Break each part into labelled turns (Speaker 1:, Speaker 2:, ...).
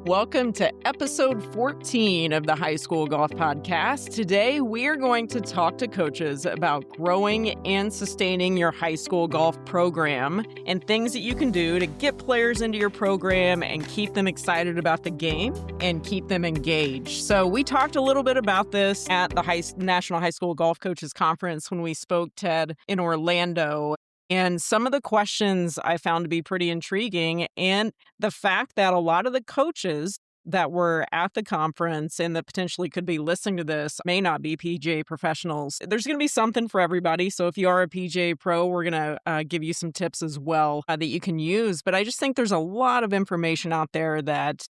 Speaker 1: Welcome to episode 14 of the High School Golf Podcast. Today, we are going to talk to coaches about growing and sustaining your high school golf program and things that you can do to get players into your program and keep them excited about the game and keep them engaged. So we talked a little bit about this at the National High School Golf Coaches Conference when we spoke, Ted, in Orlando. And some of the questions I found to be pretty intriguing, and the fact that a lot of the coaches that were at the conference and that potentially could be listening to this may not be PGA professionals. There's going to be something for everybody. So if you are a PGA pro, we're going to give you some tips as well that you can use. But I just think there's a lot of information out there that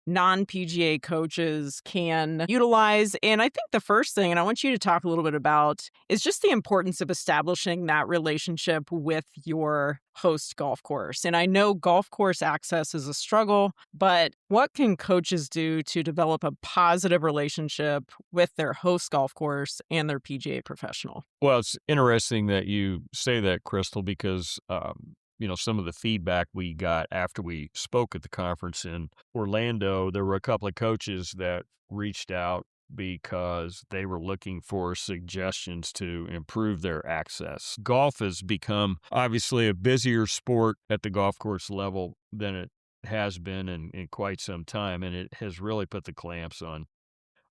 Speaker 1: non-PGA coaches can utilize. And I think the first thing, and I want you to talk a little bit about, is just the importance of establishing that relationship with your host golf course. And I know golf course access is a struggle, but what can coaches do to develop a positive relationship with their host golf course and their PGA professional?
Speaker 2: Well, it's interesting that you say that, Crystal, because some of the feedback we got after we spoke at the conference in Orlando, there were a couple of coaches that reached out because they were looking for suggestions to improve their access. Golf has become obviously a busier sport at the golf course level than it has been in quite some time, and it has really put the clamps on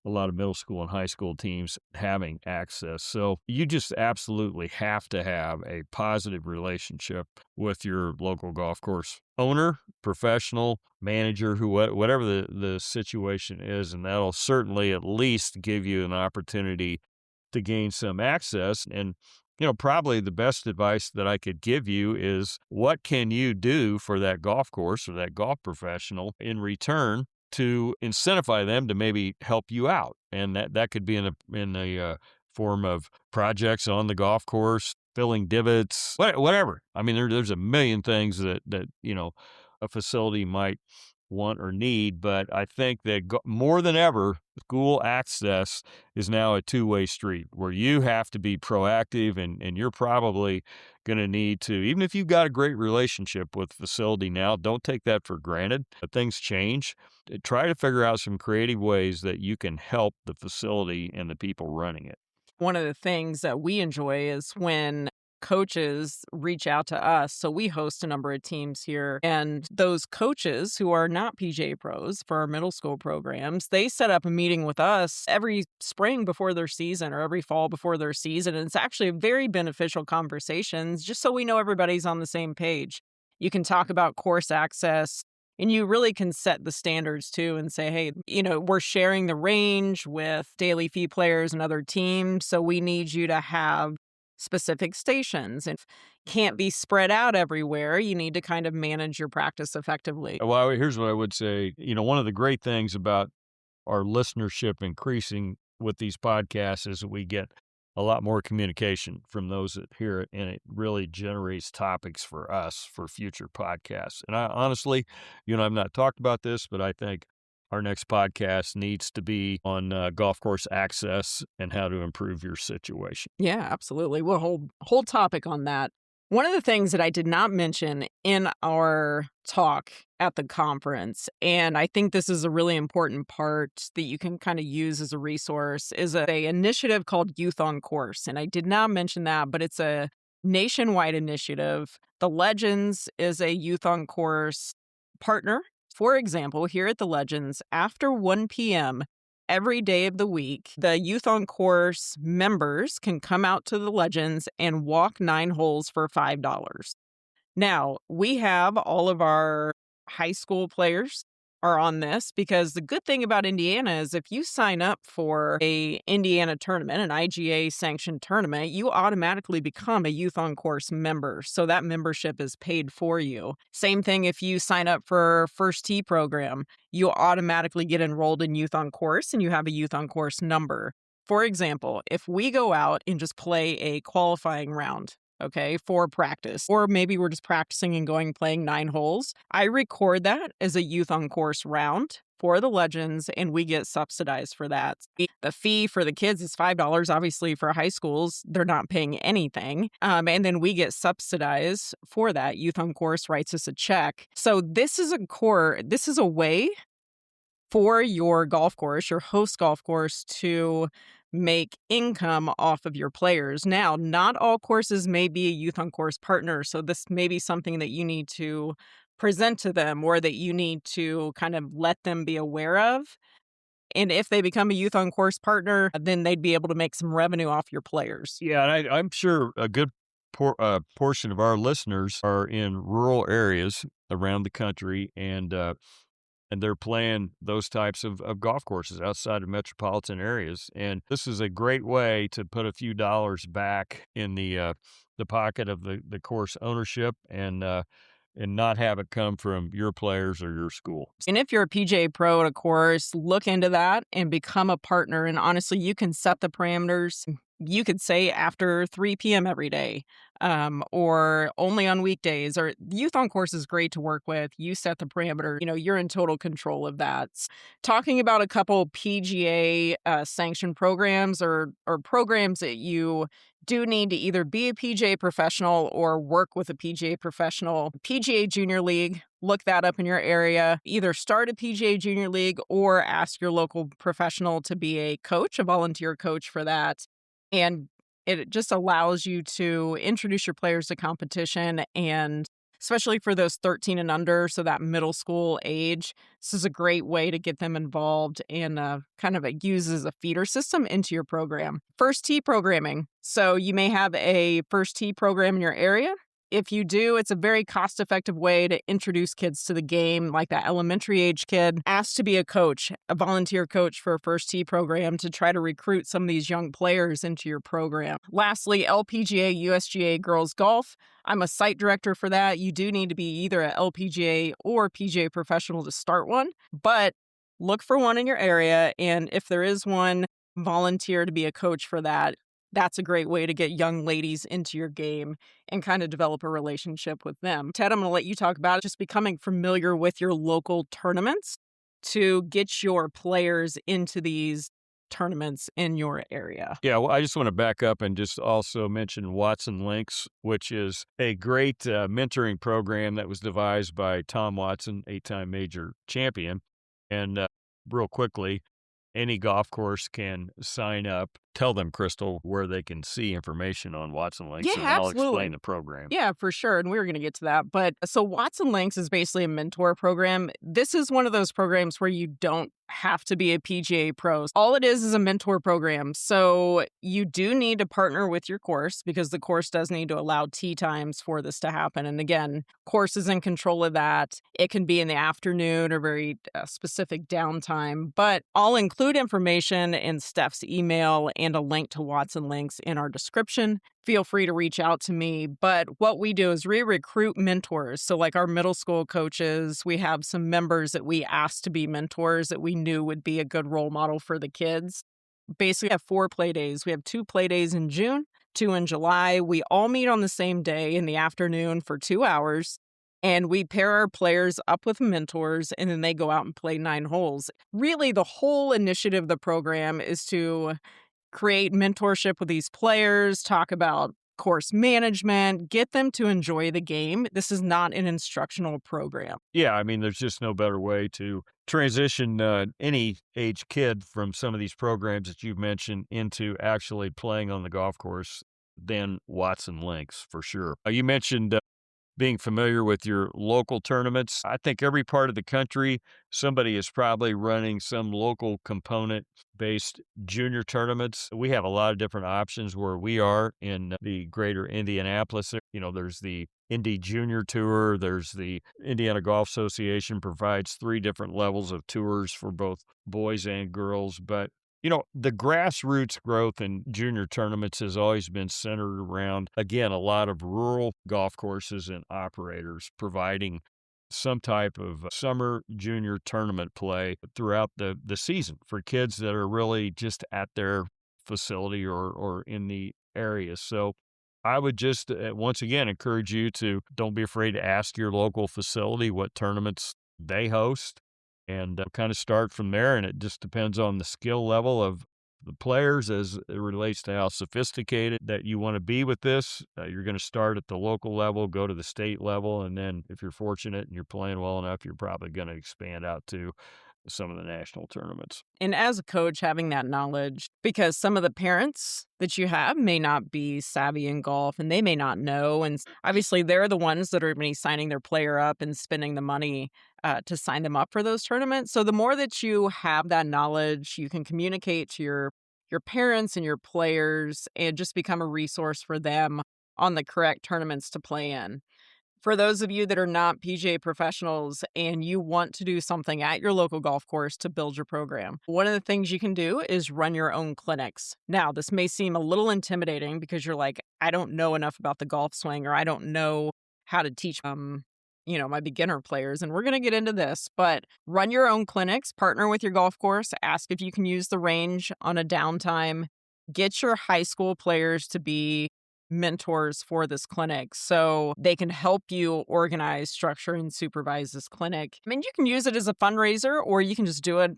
Speaker 2: a lot of middle school and high school teams having access. So you just absolutely have to have a positive relationship with your local golf course owner, professional, manager, whatever the situation is. And that'll certainly at least give you an opportunity to gain some access. And probably the best advice that I could give you is, what can you do for that golf course or that golf professional in return to incentivize them to maybe help you out? And that could be in the form of projects on the golf course, filling divots, whatever. I mean, there's a million things that a facility might want or need, but I think that more than ever, school access is now a two-way street where you have to be proactive, and you're probably going to need to, even if you've got a great relationship with the facility now, don't take that for granted. Things change. Try to figure out some creative ways that you can help the facility and the people running it.
Speaker 1: One of the things that we enjoy is when coaches reach out to us. So we host a number of teams here, and those coaches who are not PGA pros for our middle school programs, they set up a meeting with us every spring before their season or every fall before their season. And it's actually a very beneficial conversations just so we know everybody's on the same page. You can talk about course access, and you really can set the standards too and say, hey, we're sharing the range with daily fee players and other teams. So we need you to have specific stations and can't be spread out everywhere. You need to kind of manage your practice effectively.
Speaker 2: Well, here's what I would say. One of the great things about our listenership increasing with these podcasts is that we get a lot more communication from those that hear it, and it really generates topics for us for future podcasts. And I honestly, I've not talked about this, but I think our next podcast needs to be on golf course access and how to improve your situation.
Speaker 1: Yeah, absolutely. We'll whole topic on that. One of the things that I did not mention in our talk at the conference, and I think this is a really important part that you can kind of use as a resource, is an initiative called Youth on Course. And I did not mention that, but it's a nationwide initiative. The Legends is a Youth on Course partner. For example, here at the Legends, after 1 p.m. every day of the week, the Youth on Course members can come out to the Legends and walk 9 holes for $5. Now, we have all of our high school players are on this, because the good thing about Indiana is if you sign up for a Indiana tournament, an IGA sanctioned tournament, you automatically become a Youth on Course member. So that membership is paid for you. Same thing if you sign up for First Tee program, you automatically get enrolled in Youth on Course and you have a Youth on Course number. For example, if we go out and just play a qualifying round, okay, for practice, or maybe we're just practicing and playing 9 holes, I record that as a Youth on Course round for the Legends, and we get subsidized for that. The fee for the kids is $5. Obviously, for high schools, they're not paying anything. And then we get subsidized for that. Youth on Course writes us a check. So this is a way for your golf course, your host golf course, to make income off of your players. Now, not all courses may be a youth on course partner, so this may be something that you need to present to them or that you need to kind of let them be aware of. And if they become a youth on course partner, then they'd be able to make some revenue off your players.
Speaker 2: Yeah, and I'm sure a good portion of our listeners are in rural areas around the country, and they're playing those types of golf courses outside of metropolitan areas. And this is a great way to put a few dollars back in the pocket of the course ownership and not have it come from your players or your school.
Speaker 1: And if you're a PGA pro at a course, look into that and become a partner. And honestly, you can set the parameters. You could say after 3 p.m. every day, or only on weekdays, or youth on course is great to work with. You set the parameter, you're in total control of that. Talking about a couple PGA sanctioned programs or programs that you do need to either be a PGA professional or work with a PGA professional. PGA Junior League, look that up in your area. Either start a PGA Junior League or ask your local professional to be a coach, a volunteer coach for that. And it just allows you to introduce your players to competition, and especially for those 13 and under, so that middle school age, this is a great way to get them involved and kind of use as a feeder system into your program. First tee programming. So you may have a first tee program in your area. If you do, it's a very cost-effective way to introduce kids to the game, like that elementary age kid asked to be a coach, a volunteer coach for a first tee program to try to recruit some of these young players into your program. Lastly, LPGA, USGA girls golf. I'm a site director for that. You do need to be either a LPGA or PGA professional to start one, but look for one in your area. And if there is one, volunteer to be a coach for that. That's a great way to get young ladies into your game and kind of develop a relationship with them. Ted, I'm going to let you talk about just becoming familiar with your local tournaments to get your players into these tournaments in your area.
Speaker 2: Yeah, well, I just want to back up and just also mention Watson Links, which is a great mentoring program that was devised by Tom Watson, 8-time major champion. And real quickly, any golf course can sign up. Tell them, Crystal, where they can see information on Watson
Speaker 1: Yeah,
Speaker 2: Links, and I'll explain
Speaker 1: absolutely.
Speaker 2: the program.
Speaker 1: Yeah, for sure. And we were going to get to that. But so Watson Links is basically a mentor program. This is one of those programs where you don't have to be a PGA pro. All it is a mentor program. So you do need to partner with your course because the course does need to allow tee times for this to happen. And again, course is in control of that. It can be in the afternoon or very specific downtime. But I'll include information in Steph's email and a link to Watson Links in our description. Feel free to reach out to me. But what we do is we recruit mentors. So like our middle school coaches, we have some members that we asked to be mentors that we knew would be a good role model for the kids. Basically, we have 4 play days. We have 2 play days in June, 2 in July. We all meet on the same day in the afternoon for 2 hours. And we pair our players up with mentors, and then they go out and play 9 holes. Really, the whole initiative of the program is to create mentorship with these players, talk about course management, get them to enjoy the game. This is not an instructional program.
Speaker 2: Yeah, I mean, there's just no better way to transition any age kid from some of these programs that you've mentioned into actually playing on the golf course than Watson Links, for sure. You mentioned being familiar with your local tournaments. I think every part of the country, somebody is probably running some local component based junior tournaments. We have a lot of different options where we are in the greater Indianapolis. There's the Indy Junior Tour. There's the Indiana Golf Association provides 3 different levels of tours for both boys and girls. But the grassroots growth in junior tournaments has always been centered around, again, a lot of rural golf courses and operators providing some type of summer junior tournament play throughout the season for kids that are really just at their facility or in the area. So I would just, once again, encourage you to don't be afraid to ask your local facility what tournaments they host and kind of start from there. And it just depends on the skill level of the players as it relates to how sophisticated that you want to be with this. You're going to start at the local level, go to the state level, and then if you're fortunate and you're playing well enough, you're probably going to expand out to some of the national tournaments.
Speaker 1: And as a coach, having that knowledge, because some of the parents that you have may not be savvy in golf and they may not know. And obviously, they're the ones that are going to be signing their player up and spending the money to sign them up for those tournaments. So the more that you have that knowledge, you can communicate to your parents and your players and just become a resource for them on the correct tournaments to play in. For those of you that are not PGA professionals and you want to do something at your local golf course to build your program, one of the things you can do is run your own clinics. Now, this may seem a little intimidating because you're like, I don't know enough about the golf swing or I don't know how to teach my beginner players, and we're going to get into this, but run your own clinics, partner with your golf course, ask if you can use the range on a downtime, get your high school players to be mentors for this clinic so they can help you organize, structure, and supervise this clinic. I mean, you can use it as a fundraiser or you can just do it,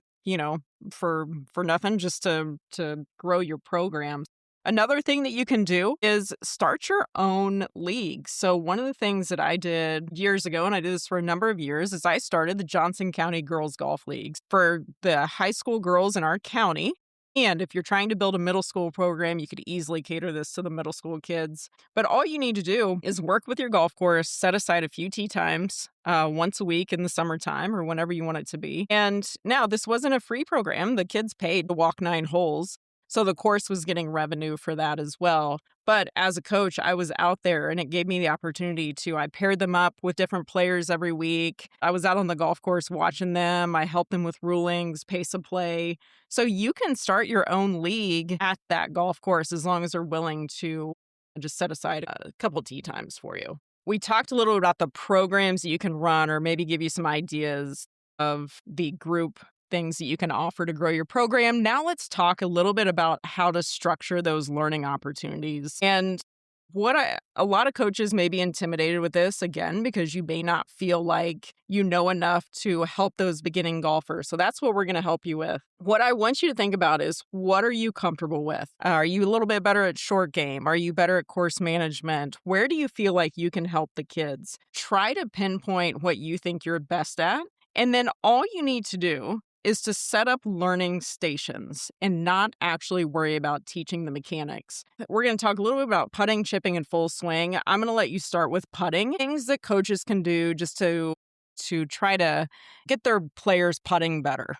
Speaker 1: for nothing just to grow your program. Another thing that you can do is start your own league. So one of the things that I did years ago, and I did this for a number of years, is I started the Johnson County Girls Golf Leagues for the high school girls in our county. And if you're trying to build a middle school program, you could easily cater this to the middle school kids. But all you need to do is work with your golf course, set aside a few tee times once a week in the summertime or whenever you want it to be. And now this wasn't a free program. The kids paid to walk 9 holes. So the course was getting revenue for that as well. But as a coach, I was out there and it gave me the opportunity I paired them up with different players every week. I was out on the golf course watching them. I helped them with rulings, pace of play. So you can start your own league at that golf course as long as they're willing to just set aside a couple tee times for you. We talked a little about the programs that you can run or maybe give you some ideas of the group things that you can offer to grow your program. Now let's talk a little bit about how to structure those learning opportunities. And a lot of coaches may be intimidated with this again because you may not feel like you know enough to help those beginning golfers. So that's what we're going to help you with. What I want you to think about is, what are you comfortable with? Are you a little bit better at short game? Are you better at course management? Where do you feel like you can help the kids? Try to pinpoint what you think you're best at. And then all you need to do is to set up learning stations and not actually worry about teaching the mechanics. We're going to talk a little bit about putting, chipping, and full swing. I'm going to let you start with putting. Things that coaches can do just to try to get their players putting better.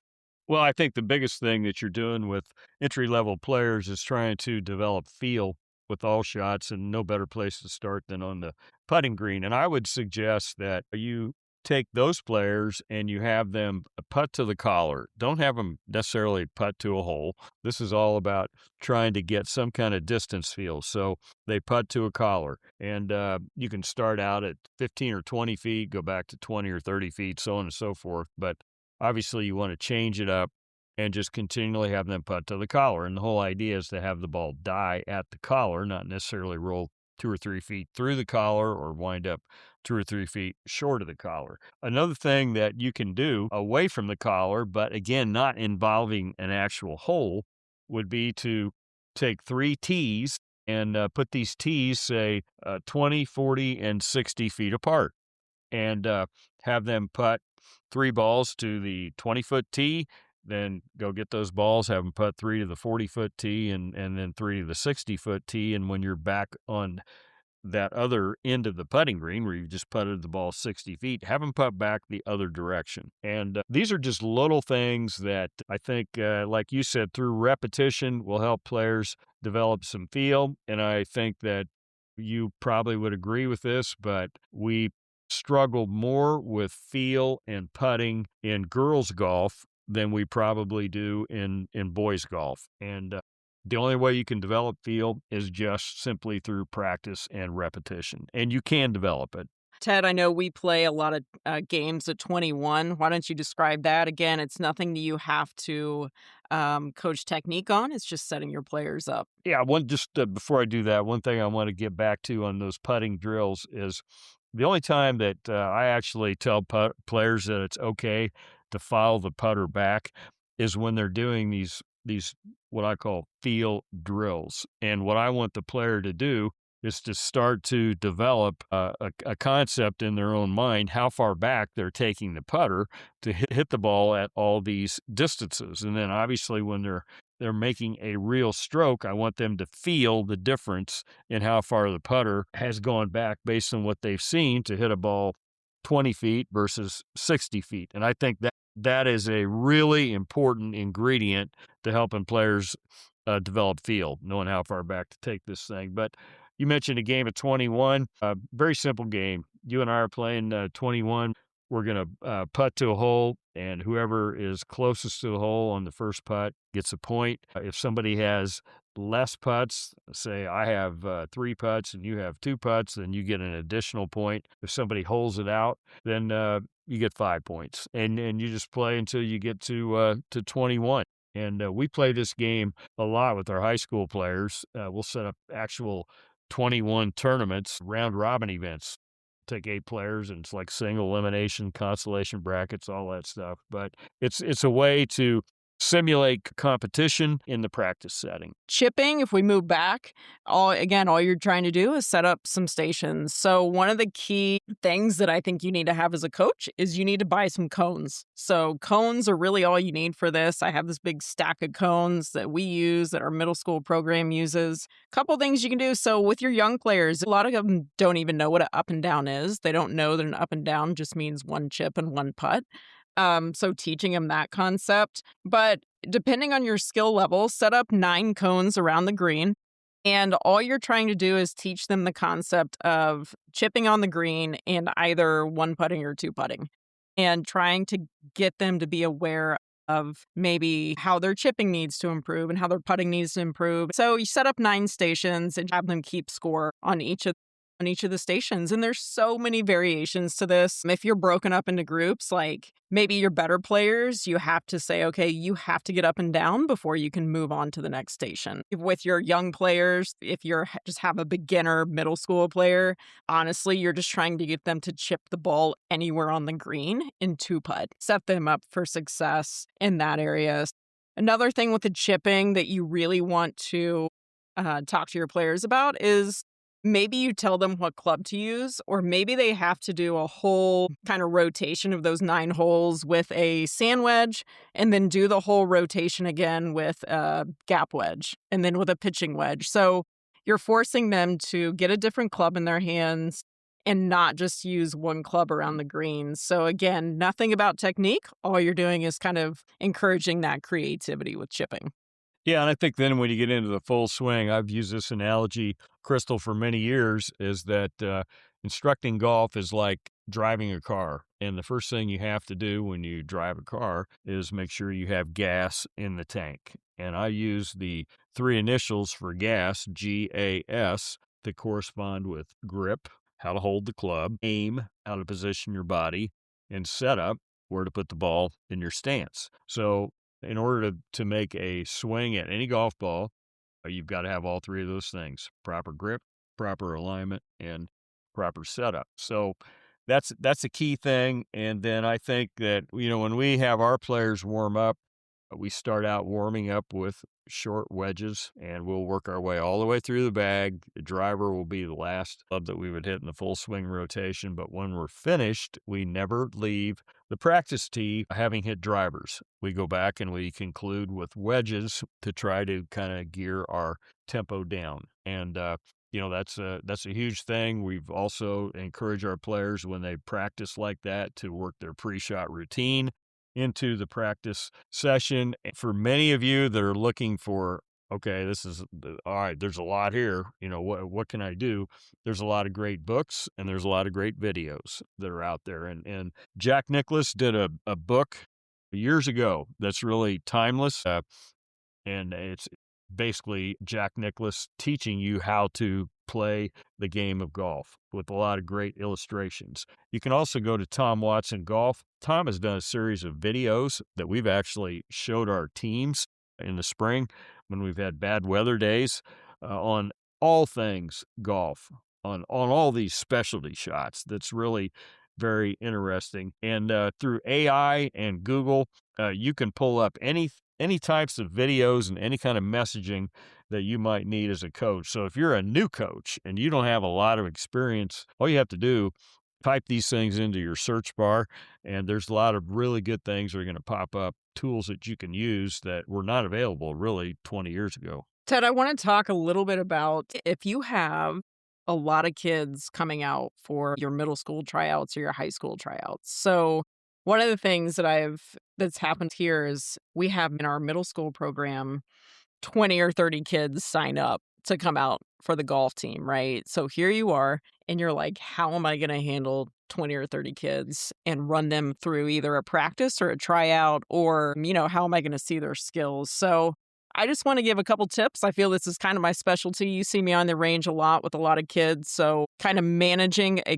Speaker 2: Well, I think the biggest thing that you're doing with entry-level players is trying to develop feel with all shots, and no better place to start than on the putting green. And I would suggest that you take those players and you have them putt to the collar. Don't have them necessarily putt to a hole. This is all about trying to get some kind of distance feel. So they putt to a collar, and you can start out at 15 or 20 feet, go back to 20 or 30 feet, so on and so forth. But obviously, you want to change it up and just continually have them putt to the collar. And the whole idea is to have the ball die at the collar, not necessarily roll 2 or 3 feet through the collar or wind up 2 or 3 feet short of the collar. Another thing that you can do away from the collar, but again, not involving an actual hole, would be to take 3 tees and put these tees, say, 20, 40, and 60 feet apart, and have them putt 3 balls to the 20-foot tee, then go get those balls, have them putt 3 to the 40-foot tee, and then 3 to the 60-foot tee. And when you're back on that other end of the putting green where you've just putted the ball 60 feet, have them putt back the other direction. And these are just little things that I think, like you said, through repetition will help players develop some feel. And I think that you probably would agree with this, but we struggle more with feel and putting in girls golf than we probably do in boys golf. And the only way you can develop feel is just simply through practice and repetition, and you can develop it.
Speaker 1: Ted, I know we play a lot of games at 21. Why don't you describe that? Again, it's nothing that you have to coach technique on. It's just setting your players up.
Speaker 2: Yeah, before I do that, one thing I want to get back to on those putting drills is the only time that I actually tell players that it's okay to file the putter back is when they're doing these what I call feel drills. And what I want the player to do is to start to develop a concept in their own mind, how far back they're taking the putter to hit the ball at all these distances. And then obviously when they're making a real stroke, I want them to feel the difference in how far the putter has gone back based on what they've seen to hit a ball 20 feet versus 60 feet. And I think that is a really important ingredient to helping players develop feel, knowing how far back to take this thing. But you mentioned a game of 21, very simple game. You and I are playing 21. We're going to putt to a hole, and whoever is closest to the hole on the first putt gets a point. If somebody has less putts, say I have 3 putts and you have 2 putts, then you get an additional point. If somebody holds it out, then you get 5 points, and you just play until you get to 21. And we play this game a lot with our high school players. We'll set up actual 21 tournaments, round robin events. Take 8 players, and it's like single elimination, consolation brackets, all that stuff. But it's a way to simulate competition in the practice setting.
Speaker 1: Chipping, if we move back, all you're trying to do is set up some stations. So one of the key things that I think you need to have as a coach is you need to buy some cones. So cones are really all you need for this. I have this big stack of cones that we use, that our middle school program uses. Couple things you can do. So with your young players, a lot of them don't even know what an up and down is. They don't know that an up and down just means one chip and one putt. So teaching them that concept. But depending on your skill level, set up 9 cones around the green. And all you're trying to do is teach them the concept of chipping on the green and either one putting or two putting, and trying to get them to be aware of maybe how their chipping needs to improve and how their putting needs to improve. So you set up 9 stations and have them keep score on each of the stations. And there's so many variations to this. If you're broken up into groups, like maybe you're better players, you have to say, okay, you have to get up and down before you can move on to the next station. With your young players, if you're just have a beginner middle school player, honestly, you're just trying to get them to chip the ball anywhere on the green in 2 putt. Set them up for success in that area. Another thing with the chipping that you really want to talk to your players about is maybe you tell them what club to use, or maybe they have to do a whole kind of rotation of those 9 holes with a sand wedge, and then do the whole rotation again with a gap wedge, and then with a pitching wedge. So you're forcing them to get a different club in their hands and not just use one club around the greens. So again, nothing about technique. All you're doing is kind of encouraging that creativity with chipping.
Speaker 2: Yeah, and I think then when you get into the full swing, I've used this analogy, Crystal, for many years, is that instructing golf is like driving a car. And the first thing you have to do when you drive a car is make sure you have gas in the tank. And I use the 3 initials for gas, GAS, that correspond with grip, how to hold the club, aim, how to position your body, and setup, where to put the ball in your stance. So in order to make a swing at any golf ball, you've got to have all 3 of those things: proper grip, proper alignment, and proper setup. So that's a key thing. And then I think that, when we have our players warm up, we start out warming up with short wedges, and we'll work our way all the way through the bag. The driver will be the last club that we would hit in the full swing rotation. But when we're finished, we never leave the practice tee having hit drivers. We go back and we conclude with wedges to try to kind of gear our tempo down. And, that's a huge thing. We've also encouraged our players, when they practice like that, to work their pre-shot routine into the practice session. For many of you that are looking for, okay, this is all right, there's a lot here, what can I do? There's a lot of great books, and there's a lot of great videos that are out there. And Jack Nicklaus did a book years ago that's really timeless. And it's basically Jack Nicklaus teaching you how to play the game of golf with a lot of great illustrations. You can also go to Tom Watson Golf. Tom has done a series of videos that we've actually showed our teams in the spring when we've had bad weather days, on all things golf, on all these specialty shots. That's really very interesting. And through AI and Google, you can pull up any types of videos and any kind of messaging that you might need as a coach. So if you're a new coach and you don't have a lot of experience, all you have to do, type these things into your search bar, and there's a lot of really good things that are going to pop up, tools that you can use that were not available really 20 years ago.
Speaker 1: Ted, I want to talk a little bit about if you have a lot of kids coming out for your middle school tryouts or your high school tryouts. So, one of the things that's happened here is we have in our middle school program 20 or 30 kids sign up to come out for the golf team, right? So here you are, and you're like, how am I going to handle 20 or 30 kids and run them through either a practice or a tryout, or, how am I going to see their skills? So I just want to give a couple tips. I feel this is kind of my specialty. You see me on the range a lot with a lot of kids. So kind of managing a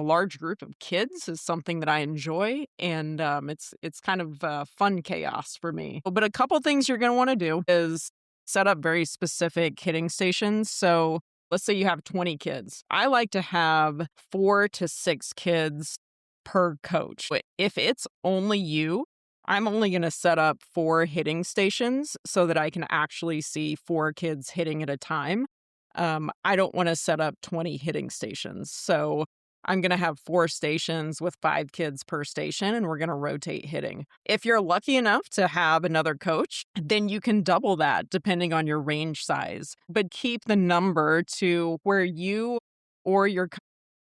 Speaker 1: large group of kids is something that I enjoy. And it's kind of fun chaos for me. But a couple things you're going to want to do is set up very specific hitting stations. So let's say you have 20 kids. I like to have 4 to 6 kids per coach. But if it's only you, I'm only going to set up 4 hitting stations so that I can actually see 4 kids hitting at a time. I don't want to set up 20 hitting stations. So I'm going to have 4 stations with 5 kids per station, and we're going to rotate hitting. If you're lucky enough to have another coach, then you can double that depending on your range size. But keep the number to where you or your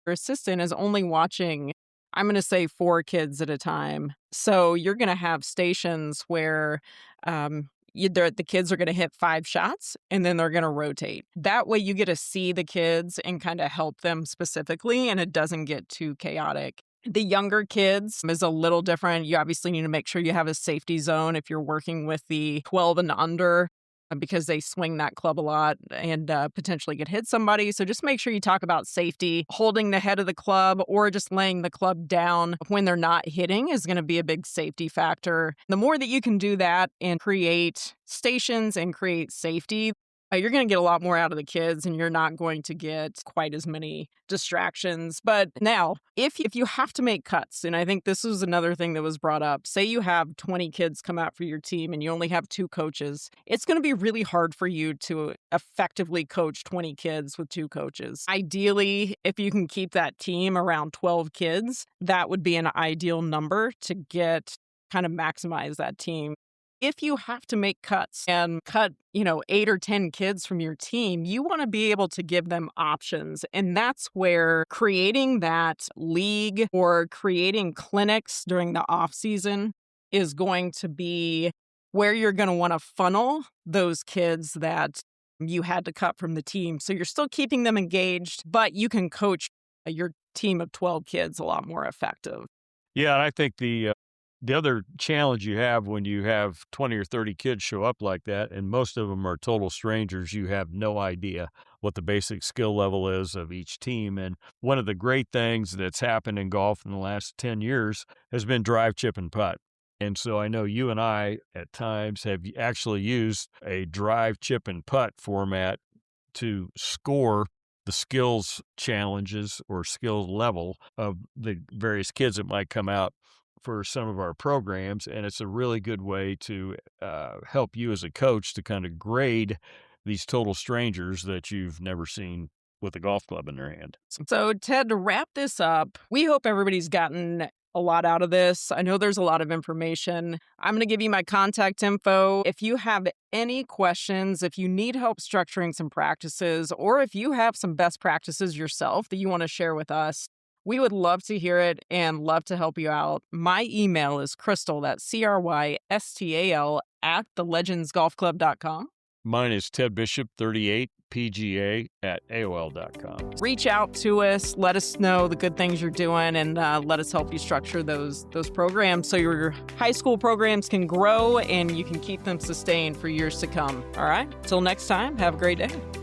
Speaker 1: assistant is only watching, I'm going to say 4 kids at a time. So you're going to have stations where the kids are going to hit 5 shots and then they're going to rotate. That way you get to see the kids and kind of help them specifically, and it doesn't get too chaotic. The younger kids is a little different. You obviously need to make sure you have a safety zone if you're working with the 12 and under, because they swing that club a lot and potentially could hit somebody. So just make sure you talk about safety. Holding the head of the club or just laying the club down when they're not hitting is going to be a big safety factor. The more that you can do that and create stations and create safety, you're going to get a lot more out of the kids, and you're not going to get quite as many distractions. But now, if you have to make cuts, and I think this was another thing that was brought up, say you have 20 kids come out for your team and you only have 2 coaches, it's going to be really hard for you to effectively coach 20 kids with 2 coaches. Ideally, if you can keep that team around 12 kids, that would be an ideal number to kind of maximize that team. If you have to make cuts and cut, 8 or 10 kids from your team, you want to be able to give them options. And that's where creating that league or creating clinics during the off season is going to be where you're going to want to funnel those kids that you had to cut from the team. So you're still keeping them engaged, but you can coach your team of 12 kids a lot more effective.
Speaker 2: Yeah, and I think the other challenge you have when you have 20 or 30 kids show up like that, and most of them are total strangers, you have no idea what the basic skill level is of each team. And one of the great things that's happened in golf in the last 10 years has been drive, chip, and putt. And so I know you and I at times have actually used a drive, chip, and putt format to score the skills challenges or skills level of the various kids that might come out for some of our programs. And it's a really good way to help you as a coach to kind of grade these total strangers that you've never seen with a golf club in their hand.
Speaker 1: So, Ted, to wrap this up, we hope everybody's gotten a lot out of this. I know there's a lot of information. I'm going to give you my contact info. If you have any questions, if you need help structuring some practices, or if you have some best practices yourself that you want to share with us, we would love to hear it and love to help you out. My email is Crystal, that's CRYSTAL, at thelegendsgolfclub.com.
Speaker 2: Mine is Ted Bishop, 38, PGA at AOL.com.
Speaker 1: Reach out to us. Let us know the good things you're doing, and let us help you structure those programs so your high school programs can grow and you can keep them sustained for years to come. All right? Till next time, have a great day.